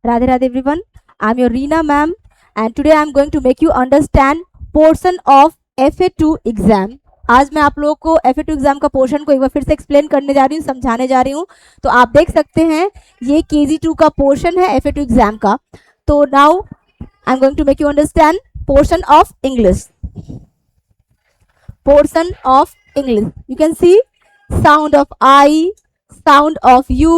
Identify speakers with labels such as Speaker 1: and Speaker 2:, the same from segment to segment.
Speaker 1: Radhe Radhe everyone. I'm your Reena ma'am and today I'm going to make you understand portion of FA2 exam. आज मैं आप लोगों को FA2 exam का portion को एक बार फिर से एक्सप्लेन करने जा रही हूँ, समझाने जा रही हूँ. तो आप देख सकते हैं ये KG2 का पोर्शन है FA2 एग्जाम का. तो now I am going to make you understand portion of English. Portion of English. You can see sound of I, sound of U,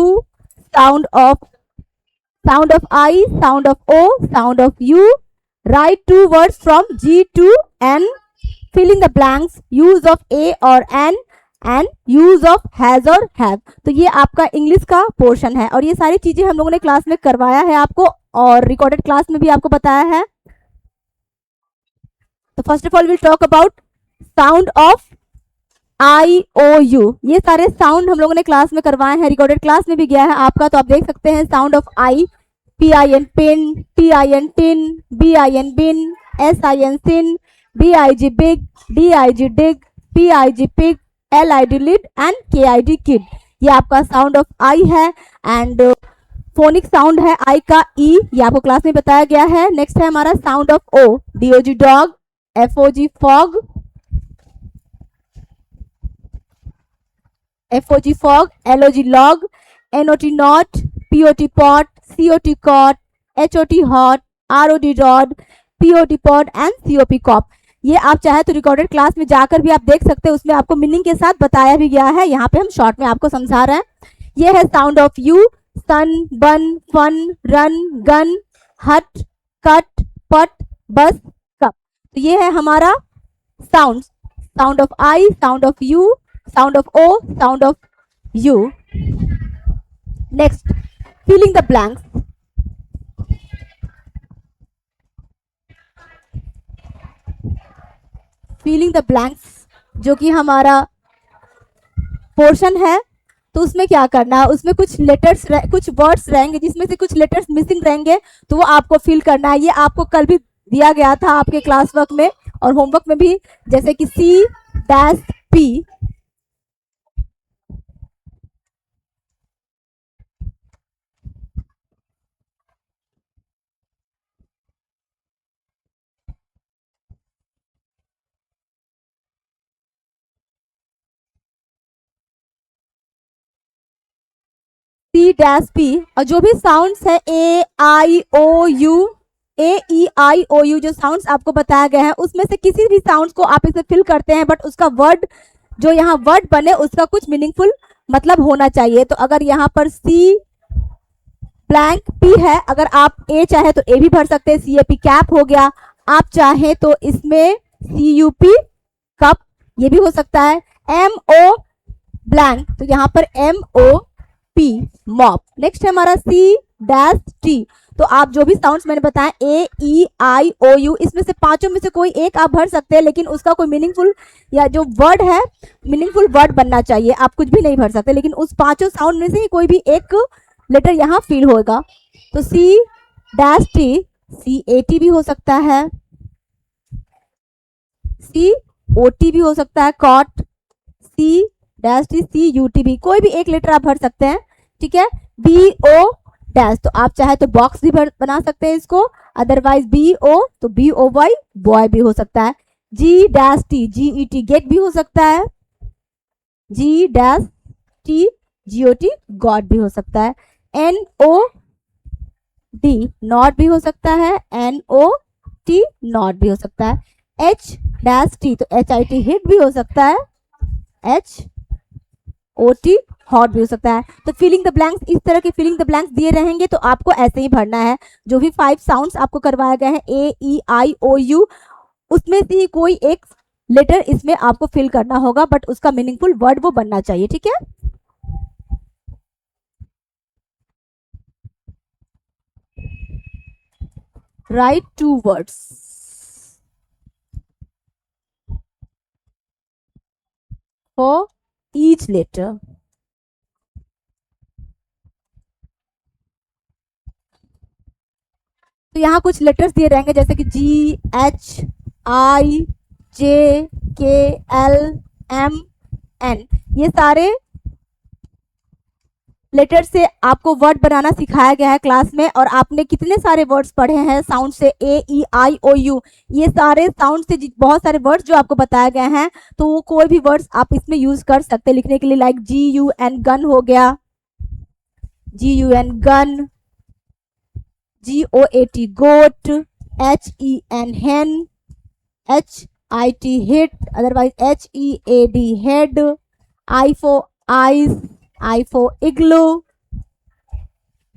Speaker 1: sound of I, sound of O, sound of U. Write two words from G to N. Fill in the blanks. Use of A or N and use of has or have. तो ये आपका English का portion है और ये सारी चीजें हम लोगों ने क्लास में करवाया है आपको और रिकॉर्डेड क्लास में भी आपको बताया है. तो first of all will talk about sound of I O U. ये सारे साउंड हम लोगों ने क्लास में करवाए हैं, रिकॉर्डेड क्लास में भी गया है आपका. तो आप देख सकते हैं sound of I, PIN pin, TIN tin, BIN bin, SIN sin, BIG big, DIG dig, PIG pig, LID lid and KID kid. ये आपका साउंड ऑफ आई है एंड फोनिक साउंड है आई का E, ये आपको क्लास में बताया गया है. नेक्स्ट है हमारा sound of O, DOG dog, FOG fog, FOG fog, LOG log, NOT not, POT pot, COT cot, HOT hot, ROD rod, POT pod and COP cop. ये आप चाहे तो रिकॉर्डेड क्लास में जाकर भी आप देख सकते हैं, उसमें आपको मीनिंग के साथ बताया भी गया है. यहाँ पे हम शॉर्ट में आपको समझा रहे हैं. ये है साउंड ऑफ यू, सन, बन, फन, रन, गन, हट, कट, पट, बस, कप. तो ये है हमारा sound. Sound of I, sound of you, sound of O, sound of U. Next, filling the blanks. Filling the blanks जो कि हमारा पोर्शन है. तो उसमें क्या करना है, उसमें कुछ लेटर्स, कुछ वर्ड्स रहेंगे जिसमें से कुछ लेटर्स मिसिंग रहेंगे, तो वो आपको फिल करना है. ये आपको कल भी दिया गया था आपके क्लास वर्क में और होमवर्क में भी, जैसे कि C-P, C-P और जो भी साउंड्स है A-I-O-U, A-E-I-O-U जो साउंड्स आपको बताया गया है उसमें से किसी भी साउंड्स को आप इसे फिल करते हैं, बट उसका वर्ड जो यहाँ वर्ड बने उसका कुछ मीनिंगफुल मतलब होना चाहिए. तो अगर यहाँ पर C ब्लैंक P है, अगर आप A चाहे तो A भी भर सकते हैं, CAP कैप हो गया. आप चाहे तो इसमें CUP कप ये भी हो सकता है. MO ब्लैंक तो यहाँ पर MOP मॉप. नेक्स्ट है हमारा C-T. तो आप जो भी साउंड्स मैंने बताया A-E-I-O-U, इसमें से पांचों में से कोई एक आप भर सकते हैं, लेकिन उसका कोई मीनिंगफुल या जो वर्ड है मीनिंगफुल वर्ड बनना चाहिए. आप कुछ भी नहीं भर सकते, लेकिन उस पांचों साउंड में से कोई भी एक लेटर यहाँ फील होगा. तो C-T, CAT भी हो सकता है, COT भी हो सकता है, कॉट, C-T, CUT भी, कोई भी एक लेटर आप भर सकते हैं. ठीक है. BO डैश तो आप चाहे तो बॉक्स भी बना सकते हैं इसको, अदरवाइज BO तो BOY बॉय भी हो सकता है. G-T, GET गेट भी हो सकता है, G-T, GOT गॉड भी हो सकता है. NOD नॉट भी हो सकता है, NOT नॉट भी हो सकता है. H-T तो HIT हिट भी हो सकता है, HOT हॉट भी हो सकता है. तो फिलिंग द ब्लैंक्स, इस तरह के फिलिंग द ब्लैंक्स दिए रहेंगे तो आपको ऐसे ही भरना है. जो भी 5 साउंड्स आपको करवाया गया है A-E-I-O-U, उसमें से ही कोई एक लेटर इसमें आपको फिल करना होगा, बट उसका मीनिंगफुल वर्ड वो बनना चाहिए. ठीक है. Right 2 words for each letter. तो यहाँ कुछ लेटर्स दिए रहेंगे जैसे कि G-H-I-J-K-L-M-N. ये सारे लेटर से आपको वर्ड बनाना सिखाया गया है क्लास में, और आपने कितने सारे वर्ड्स पढ़े हैं साउंड से, ए ई आई ओ यू, ये सारे साउंड से बहुत सारे वर्ड्स जो आपको बताए गए हैं, तो वो कोई भी वर्ड्स आप इसमें यूज कर सकते हैं लिखने के लिए, like G U N gun हो गया, G U N gun, G O A T goat, H E N hen, H I T hit, otherwise H E A D head, I for eyes, I for igloo,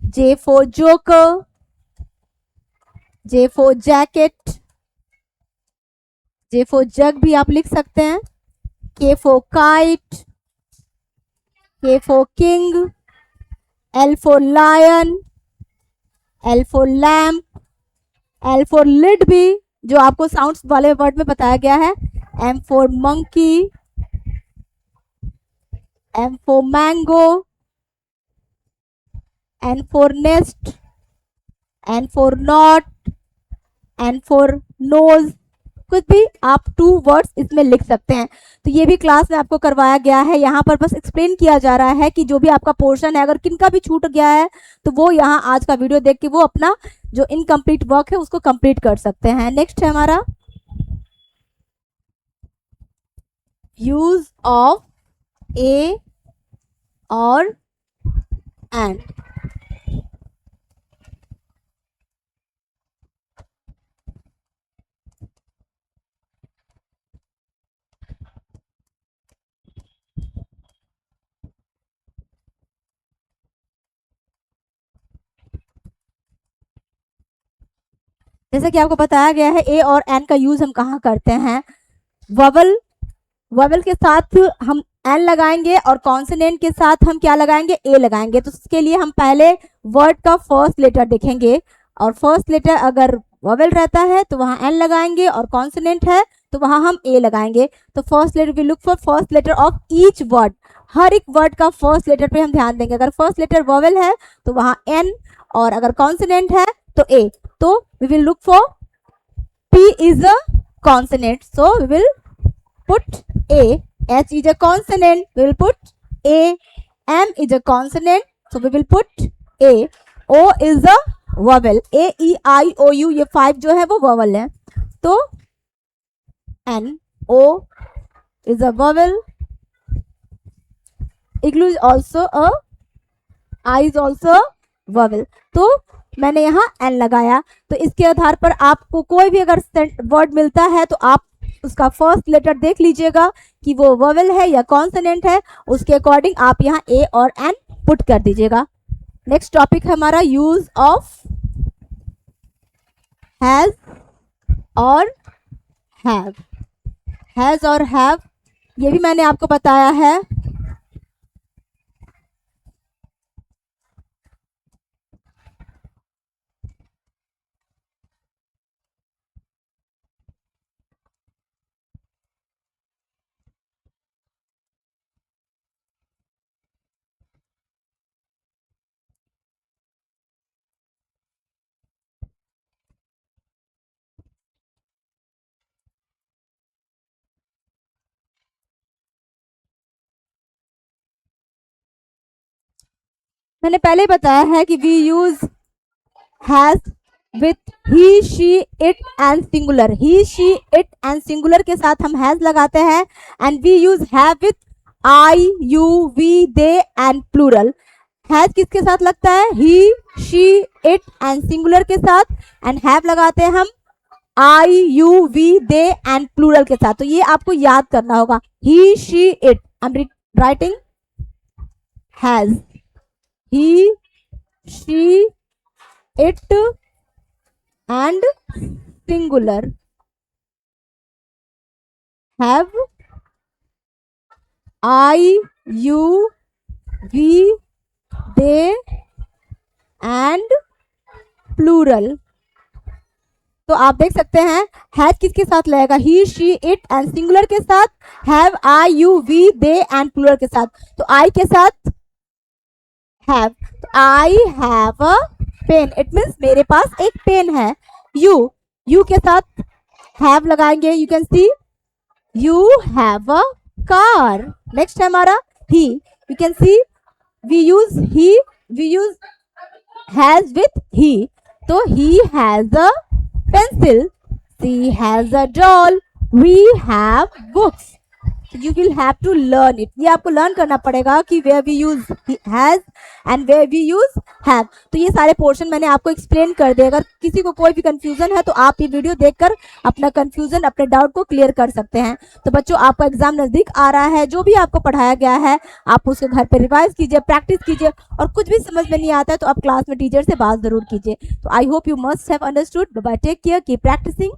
Speaker 1: J for joker, J for jacket, J for jug भी आप लिख सकते हैं, K for kite, K for king, L for lion, L for lamp, L for lid भी जो आपको sounds वाले word में बताया गया है, M for monkey, M for mango, N for nest, N for knot, N for nose, कुछ भी आप 2 वर्ड्स इसमें लिख सकते हैं। तो ये भी क्लास में आपको करवाया गया है, यहाँ पर बस एक्सप्लेन किया जा रहा है कि जो भी आपका पोर्शन है, अगर किनका भी छूट गया है तो वो यहाँ आज का वीडियो देख के वो अपना जो इनकम्प्लीट वर्क है उसको कंप्लीट कर सकते हैं। नेक्स्ट है हमारा यूज ऑफ ए और एंड। जैसे कि आपको बताया गया है ए और एन का यूज हम कहाँ करते हैं, ववल के साथ हम एन लगाएंगे और कॉन्सोनेंट के साथ हम क्या लगाएंगे, ए लगाएंगे। तो उसके लिए हम पहले वर्ड का फर्स्ट लेटर देखेंगे, और फर्स्ट लेटर अगर ववल रहता है तो वहाँ एन लगाएंगे, और कॉन्सोनेंट है तो वहाँ हम ए लगाएंगे। तो first letter we look for first letter of each word, हर एक वर्ड का फर्स्ट लेटर पे हम ध्यान देंगे। अगर फर्स्ट लेटर ववल है तो वहाँ एन, और अगर कॉन्सोनेंट है तो ए। तो we will look for P is a consonant, so we will put A. H is a consonant, we will put A. M is a consonant, so we will put A. O is a vowel, A E I O U ये 5 जो है वो vowel है, तो N O is a vowel. Igloo is also a, I is also a vowel. तो मैंने यहाँ N लगाया। तो इसके आधार पर आपको कोई भी अगर वर्ड मिलता है तो आप उसका फर्स्ट लेटर देख लीजिएगा कि वो वोवेल है या कॉन्सोनेंट है, उसके अकॉर्डिंग आप यहाँ ए और एन पुट कर दीजिएगा। नेक्स्ट टॉपिक है हमारा यूज ऑफ हैज और हैव। हैज और हैव ये भी मैंने आपको बताया है। मैंने पहले बताया है कि we use has with he she it and singular. He she it and singular के साथ हम हैज लगाते हैं, and we use have with I you we they and plural. Has किसके साथ लगता है, he she it and singular के साथ, एंड हैव लगाते हैं हम I you we they and plural के साथ। तो ये आपको याद करना होगा, he she it, I am writing has, he, she, it and singular, have, I, you, we, they and plural। तो आप देख सकते हैं हैज किसके साथ लगेगा, he she it and singular के साथ, have I you we they and plural के साथ। तो आई के साथ हैव, तो I have a pen, it means मेरे पास एक पेन है। यू के साथ हैव लगाएंगे, you can see you have a car. Next है हमारा he, you can see we use has with he. तो he has a pencil, she has a doll, we have books. So you will have to learn it. ये आपको learn करना पड़ेगा कि where we use has and where we use have. तो ये सारे portion मैंने आपको एक्सप्लेन कर दिए. अगर किसी को कोई भी कंफ्यूजन है तो आप ये वीडियो देखकर अपना कंफ्यूजन, अपने डाउट को क्लियर कर सकते हैं. तो बच्चों, आपका एग्जाम नजदीक आ रहा है. जो भी आपको पढ़ाया गया है आप उसके घर पे रिवाइज कीजिए, प्रैक्टिस कीजिए, और कुछ भी समझ में नहीं आता है तो आप क्लास में टीचर से बात जरूर कीजिए. तो I hope you must have understood. Bye, take care, keep practising.